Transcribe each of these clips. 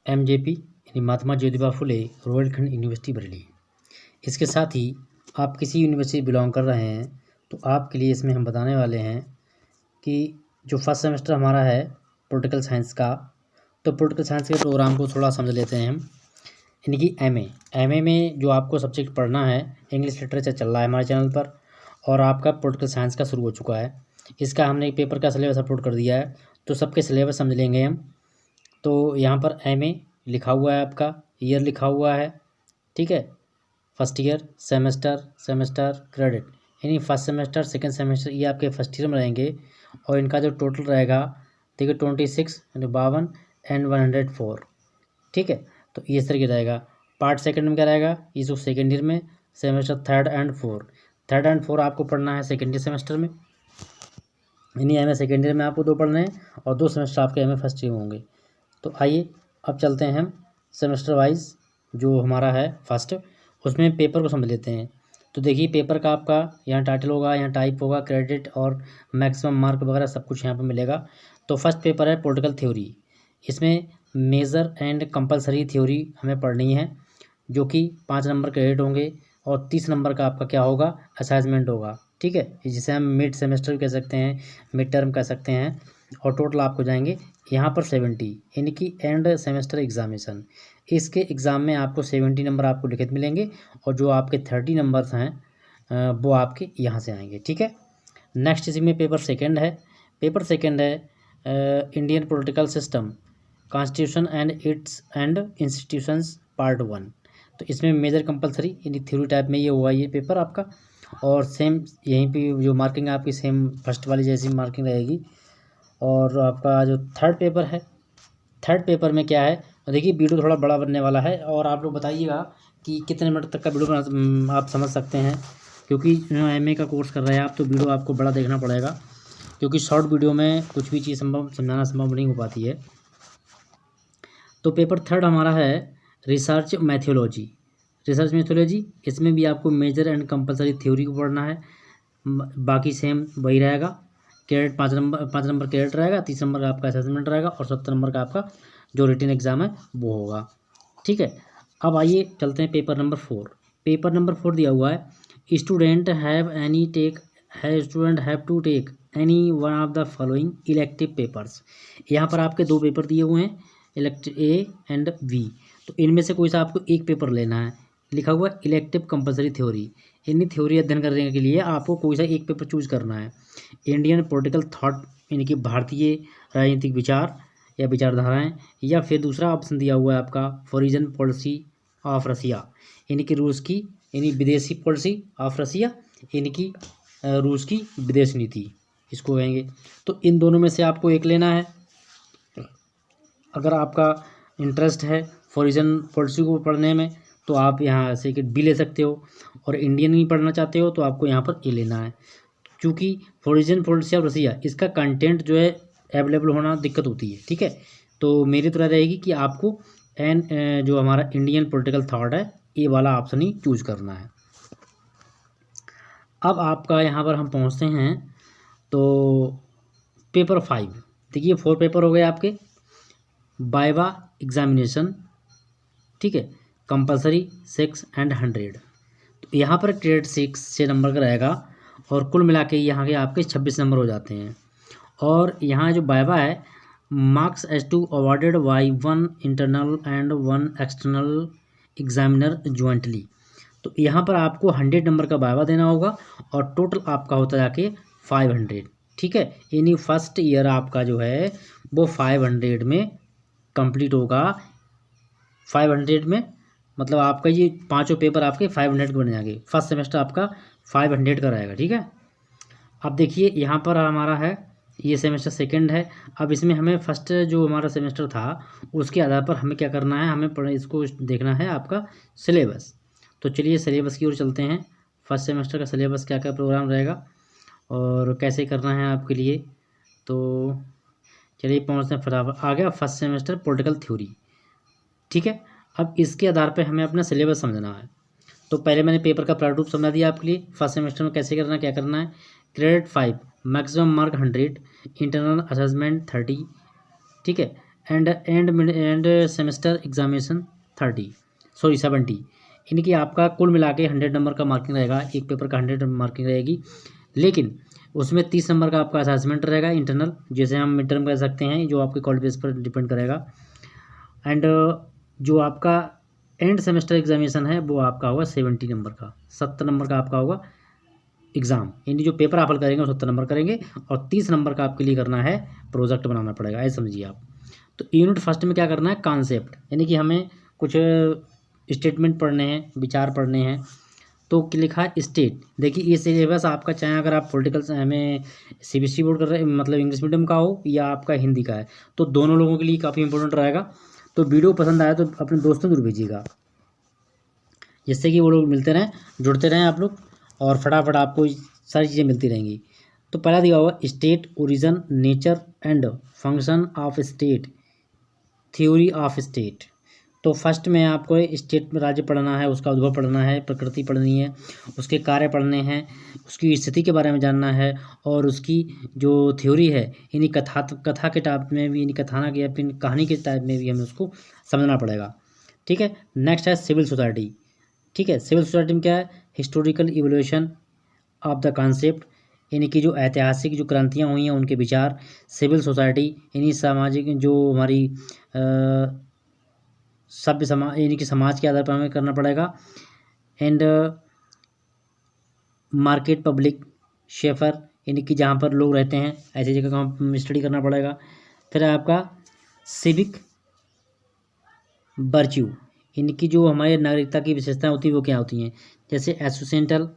MJP यानी Mahatma Jyotiba Phule Rohilkhand university Bareilly. इसके साथ ही आप किसी यूनिवर्सिटी बिलोंग कर रहे हैं तो आपके लिए इसमें हम बताने वाले हैं कि जो फर्स्ट सेमेस्टर हमारा है पॉलिटिकल साइंस का, तो पॉलिटिकल साइंस के प्रोग्राम को थोड़ा समझ लेते हैं हम। यानी कि एमए में जो आपको सब्जेक्ट पढ़ना है, इंग्लिश लिटरेचर चल रहा है हमारे चैनल पर और आपका पॉलिटिकल साइंस का शुरू हो चुका है। इसका हमने एक पेपर का सिलेबस अपलोड कर दिया है, तो सबके सिलेबस समझ लेंगे हम। तो यहाँ पर एमए लिखा हुआ है, आपका ईयर लिखा हुआ है, ठीक है। फर्स्ट ईयर, सेमेस्टर, क्रेडिट, यानी फर्स्ट सेमेस्टर, सेकंड सेमेस्टर ये आपके फर्स्ट ईयर में रहेंगे और इनका जो टोटल रहेगा देखिए 26 यानी 52 एंड 104, ठीक है। तो ये इस तरीके रहेगा। पार्ट सेकंड में क्या रहेगा, ये जो सेकेंड ईयर में सेमेस्टर थर्ड एंड फोर आपको पढ़ना है सेकेंड ईयर सेमेस्टर में, यानी एमए सेकेंड ईयर में आपको 2 पढ़ने हैं और 2 सेमेस्टर आपके एमए फर्स्ट ईयर में होंगे। तो आइए अब चलते हैं हम सेमेस्टर वाइज जो हमारा है फर्स्ट, उसमें पेपर को समझ लेते हैं। तो देखिए पेपर का आपका यहाँ टाइटल होगा, यहाँ टाइप होगा, क्रेडिट और मैक्सिमम मार्क वगैरह सब कुछ यहाँ पर मिलेगा। तो फर्स्ट पेपर है पॉलिटिकल थ्योरी। इसमें मेजर एंड कंपलसरी थ्योरी हमें पढ़नी है, जो कि 5 नंबर क्रेडिट होंगे और 30 नंबर का आपका क्या होगा, असेसमेंट होगा, ठीक है। जिसे हम मिड सेमेस्टर कह सकते हैं, मिड टर्म कह सकते हैं। और टोटल आपको जाएंगे यहाँ पर 70, यानी कि एंड सेमेस्टर एग्जामिनेशन। इसके एग्ज़ाम में आपको 70 नंबर आपको लिखित मिलेंगे और जो आपके 30 नंबर्स हैं वो आपके यहाँ से आएंगे, ठीक है। नेक्स्ट इसी में पेपर सेकंड है। Indian political system, constitution and it's and institutions part 1। तो इसमें मेजर कंपलसरी यानी थ्योरी टाइप में ये हुआ ये पेपर आपका। और सेम यहीं पे जो मार्किंग आपकी सेम फर्स्ट वाली जैसी मार्किंग रहेगी। और आपका जो थर्ड पेपर में क्या है, देखिए वीडियो थोड़ा बड़ा बनने वाला है और आप लोग बताइएगा कि कितने मिनट तक का वीडियो आप समझ सकते हैं, क्योंकि एमए का कोर्स कर रहे हैं आप तो वीडियो आपको बड़ा देखना पड़ेगा, क्योंकि शॉर्ट वीडियो में कुछ भी चीज़ समझाना संभव नहीं हो पाती है। तो पेपर थर्ड हमारा है रिसर्च मैथोलॉजी। इसमें भी आपको मेजर एंड कंपलसरी थ्योरी को पढ़ना है, बाकी सेम वही रहेगा। क्रेडिट 5 नंबर क्रेडिट रहेगा, 30 नंबर का आपका असेसमेंट रहेगा और 70 नंबर का आपका जो रिटन एग्जाम है वो होगा, ठीक है। अब आइए चलते हैं पेपर नंबर 4 दिया हुआ है student have to take any one of the following elective papers. यहाँ पर आपके 2 पेपर दिए हुए हैं, इलेक्टिव ए एंड बी। तो इनमें से कोई सा आपको एक पेपर लेना है। लिखा हुआ इलेक्टिव कंपलसरी थ्योरी, यानी थ्योरी अध्ययन करने के लिए आपको कोई सा एक पेपर चूज करना है। इंडियन पॉलिटिकल थॉट, यानी कि भारतीय राजनीतिक विचार या विचारधाराएं, या फिर दूसरा ऑप्शन दिया हुआ है आपका फॉरेन पॉलिसी ऑफ रसिया, यानी कि रूस की यानी विदेशी पॉलिसी ऑफ रसिया, यानी कि रूस की विदेश नीति इसको कहेंगे। तो इन दोनों में से आपको एक लेना है। अगर आपका इंटरेस्ट है फॉरेन पॉलिसी को पढ़ने में तो आप यहाँ से बी ले सकते हो, और इंडियन नहीं पढ़ना चाहते हो तो आपको यहाँ पर ए लेना है। क्योंकि फॉरेन पॉलिसी ऑफ रसिया इसका कंटेंट जो है अवेलेबल होना दिक्कत होती है, ठीक है। तो मेरी तरह रहेगी कि आपको जो हमारा इंडियन पॉलिटिकल थॉट है ए वाला ऑप्शन ही चूज करना है। अब आपका यहाँ पर हम पहुँचते हैं तो पेपर 5। देखिए 4 पेपर हो गए आपके। वाइवा एग्जामिनेशन, ठीक है, कंपलसरी 6 एंड 100। तो यहाँ पर क्रेडिट 6 नंबर का रहेगा और कुल मिला के यहाँ के आपके 26 नंबर हो जाते हैं। और यहाँ जो वाइवा है, marks as to awarded by 1 internal and 1 external examiner jointly. तो यहाँ पर आपको 100 नंबर का वाइवा देना होगा और टोटल आपका होता जाके 500, ठीक है। यानी फर्स्ट ईयर आपका जो है वो 500 में कंप्लीट होगा। 500 में मतलब आपका ये 5 पेपर आपके 500 के बन जाएंगे। फर्स्ट सेमेस्टर आपका 500 का रहेगा, ठीक है। अब देखिए यहाँ पर हमारा है ये सेमेस्टर सेकंड है। अब इसमें हमें फर्स्ट जो हमारा सेमेस्टर था उसके आधार पर हमें क्या करना है, हमें इसको देखना है आपका सिलेबस। तो चलिए सिलेबस की ओर चलते हैं। फर्स्ट सेमेस्टर का सिलेबस क्या क्या प्रोग्राम रहेगा और कैसे करना है आपके लिए। तो चलिए पहुँचते हैं फटाफट। आ गया फर्स्ट सेमेस्टर पॉलिटिकल थ्योरी, ठीक है। अब इसके आधार पर हमें अपना सिलेबस समझना है। तो पहले मैंने पेपर का प्रारूप समझा दिया आपके लिए, फर्स्ट सेमेस्टर में कैसे करना है, क्या करना है। Credit 5, maximum mark 100, internal assessment 30, ठीक है, एंड सेमेस्टर एग्जामिनेशन 70, यानी कि आपका कुल मिला के 100 नंबर का मार्किंग रहेगा, एक पेपर का 100 मार्किंग रहेगी, लेकिन उसमें 30 नंबर का आपका असेसमेंट रहेगा इंटरनल, जैसे हम मिड टर्म कह सकते हैं, जो आपके कॉलेज बेस पर डिपेंड करेगा। एंड जो आपका एंड सेमेस्टर एग्जामिनेशन है वो आपका होगा 70 नंबर का, 70 नंबर का आपका होगा एग्ज़ाम, यानी जो पेपर आप हल करेंगे वो 70 नंबर करेंगे, और 30 नंबर का आपके लिए करना है, प्रोजेक्ट बनाना पड़ेगा, ऐसे समझिए आप। तो यूनिट फर्स्ट में क्या करना है, कॉन्सेप्ट, यानी कि हमें कुछ स्टेटमेंट पढ़ने हैं, विचार पढ़ने हैं। तो लिखा है स्टेट, देखिए ये सिलेबस आपका, चाहे अगर आप पॉलिटिकल में सीबीएसई बोर्ड कर रहे हैं, मतलब इंग्लिश मीडियम का हो या आपका हिंदी का है, तो दोनों लोगों के लिए काफ़ी इंपॉर्टेंट रहेगा। तो वीडियो पसंद आया तो अपने दोस्तों को जरूर भेजिएगा, जिससे कि वो लोग मिलते रहें, जुड़ते रहें आप लोग, और फटाफट आपको सारी चीज़ें मिलती रहेंगी। तो पहला दिया हुआ state, origin, nature and function of state, theory of state. तो फर्स्ट में आपको स्टेट में राज्य पढ़ना है, उसका उद्भव पढ़ना है, प्रकृति पढ़नी है, उसके कार्य पढ़ने हैं, उसकी स्थिति के बारे में जानना है, और उसकी जो थ्योरी है, यानी कथा के टाइप में भी, यानी कथानक या फिर कहानी के टाइप में भी हमें उसको समझना पड़ेगा। ठीक है। नेक्स्ट है सिविल सोसाइटी। ठीक है, सिविल सोसाइटी में क्या है, historical evolution of the concept, यानी कि जो ऐतिहासिक जो क्रांतियाँ हुई हैं उनके विचार। सिविल सोसाइटी यानी सामाजिक जो हमारी सभ्य समाज, यानी कि समाज के आधार पर हमें करना पड़ेगा। एंड मार्केट पब्लिक शेफर, यानी कि जहाँ पर लोग रहते हैं ऐसी जगह का हम स्टडी करना पड़ेगा। फिर आपका सिविक वर्च्यू, यानी कि जो हमारे नागरिकता की विशेषताएं होती हैं वो क्या होती हैं, जैसे associational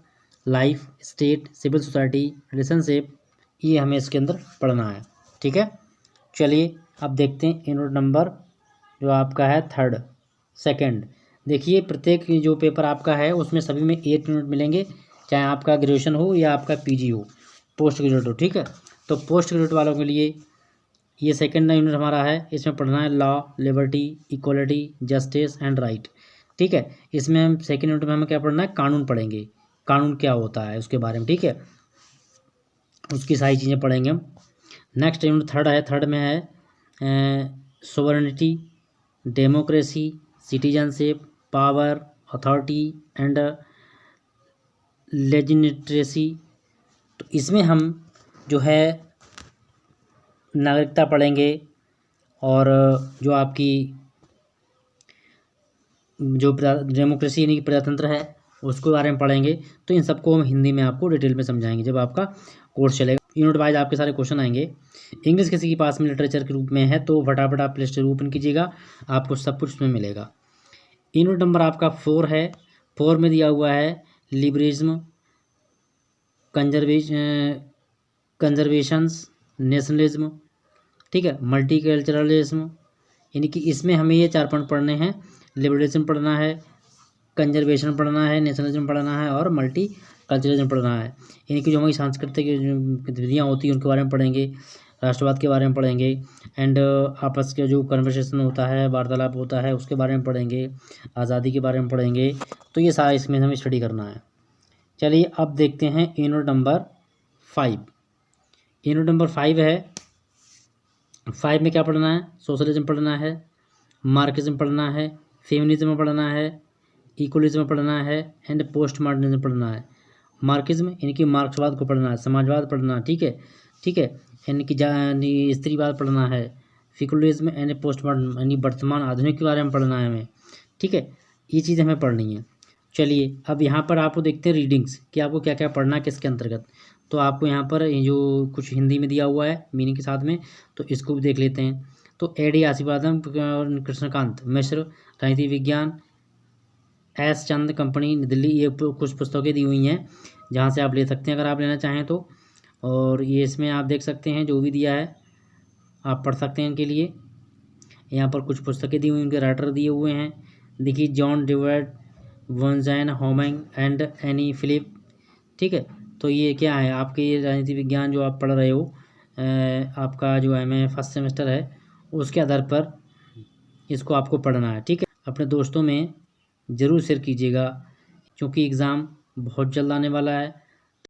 life, state, civil society, relationship, ये हमें इसके अंदर पढ़ना है। ठीक है, चलिए अब देखते हैं यूनिट नंबर जो आपका है थर्ड सेकंड। देखिए प्रत्येक जो पेपर आपका है उसमें सभी में 8 यूनिट मिलेंगे, चाहे आपका ग्रेजुएशन हो या आपका पीजी हो, पोस्ट ग्रेजुएट हो। ठीक है, तो पोस्ट ग्रेजुएट वालों के लिए ये सेकंड यूनिट हमारा है, इसमें पढ़ना है law, liberty, equality, justice and right. ठीक है, इसमें हम सेकंड यूनिट में हमें क्या पढ़ना है, कानून पढ़ेंगे, कानून क्या होता है उसके बारे में। ठीक है, उसकी सारी चीज़ें पढ़ेंगे हम। नेक्स्ट यूनिट थर्ड है, थर्ड में है sovereignty, democracy, citizenship, power, authority and legitimacy. तो इसमें हम जो है नागरिकता पढ़ेंगे, और जो आपकी जो डेमोक्रेसी यानी कि प्रजातंत्र है उसके बारे में पढ़ेंगे। तो इन सबको हम हिंदी में आपको डिटेल में समझाएंगे जब आपका कोर्स चलेगा। यूनिट वाइज आपके सारे क्वेश्चन आएंगे। इंग्लिश किसी के पास में लिटरेचर के रूप में है तो फटाफट आप प्ले स्टोर ओपन कीजिएगा, आपको सब कुछ उसमें मिलेगा। यूनिट नंबर आपका 4 है, 4 में दिया हुआ है लिबरलिज्म, कंजर्वेशंस, नेशनलिज्म। ठीक है, मल्टीकल्चरलिज्म, यानी कि इसमें हमें ये 4 पॉइंट पढ़ने हैं। लिबरलिज्म पढ़ना है, कंजर्वेशन पढ़ना है, नेशनलिज्म पढ़ना है और मल्टी कल्चरलिज्म पढ़ना है। यानी कि जो हमारी सांस्कृतिक गतिविधियाँ होती हैं उनके बारे में पढ़ेंगे, राष्ट्रवाद के बारे में पढ़ेंगे, एंड आपस के जो कन्वर्सेशन होता है, वार्तालाप होता है, उसके बारे में पढ़ेंगे, आज़ादी के बारे में पढ़ेंगे। तो ये सारा इसमें हमें स्टडी करना है। चलिए अब देखते हैं यूनिट नंबर 5। यूनिट नंबर 5 है, 5 में क्या पढ़ना है, सोशलिज्म पढ़ना है, मार्क्सिज्म पढ़ना है, फेमिनिज्म पढ़ना है, इक्वलिज्म पढ़ना है एंड पोस्ट मॉडर्निज्म पढ़ना है। मार्क्सिज्म यानी कि मार्क्सवाद को पढ़ना है, समाजवाद पढ़ना है। ठीक है, ठीक है, यानी कि स्त्रीवाद पढ़ना है, फिकुलिज्म एंड पोस्ट मॉडर्न यानी वर्तमान आधुनिक के बारे में पढ़ना है हमें। ठीक है, ये चीज़ हमें पढ़नी है। चलिए अब यहाँ पर आपको देखते हैं रीडिंग्स कि आपको क्या क्या पढ़ना है किसके अंतर्गत। तो आपको यहाँ पर जो कुछ हिंदी में दिया हुआ है मीनिंग के साथ में, तो इसको भी देख लेते हैं। तो A.D. आशीर्वादम, कृष्णकांत मिश्र, राजनीति विज्ञान, S. चंद कंपनी दिल्ली, ये कुछ पुस्तकें दी हुई हैं जहाँ से आप ले सकते हैं अगर आप लेना चाहें तो। और ये इसमें आप देख सकते हैं जो भी दिया है आप पढ़ सकते हैं इनके लिए। यहाँ पर कुछ पुस्तकें दी हुई, उनके राइटर दिए हुए हैं। देखिए जॉन डिवर्ड, वॉनजैन होमिंग एंड एनी फिलिप। ठीक है, तो ये क्या है, आपके ये राजनीति विज्ञान जो आप पढ़ रहे हो, आपका जो MA फर्स्ट सेमेस्टर है उसके आधार पर इसको आपको पढ़ना है। ठीक है, अपने दोस्तों में ज़रूर शेयर कीजिएगा क्योंकि एग्ज़ाम बहुत जल्द आने वाला है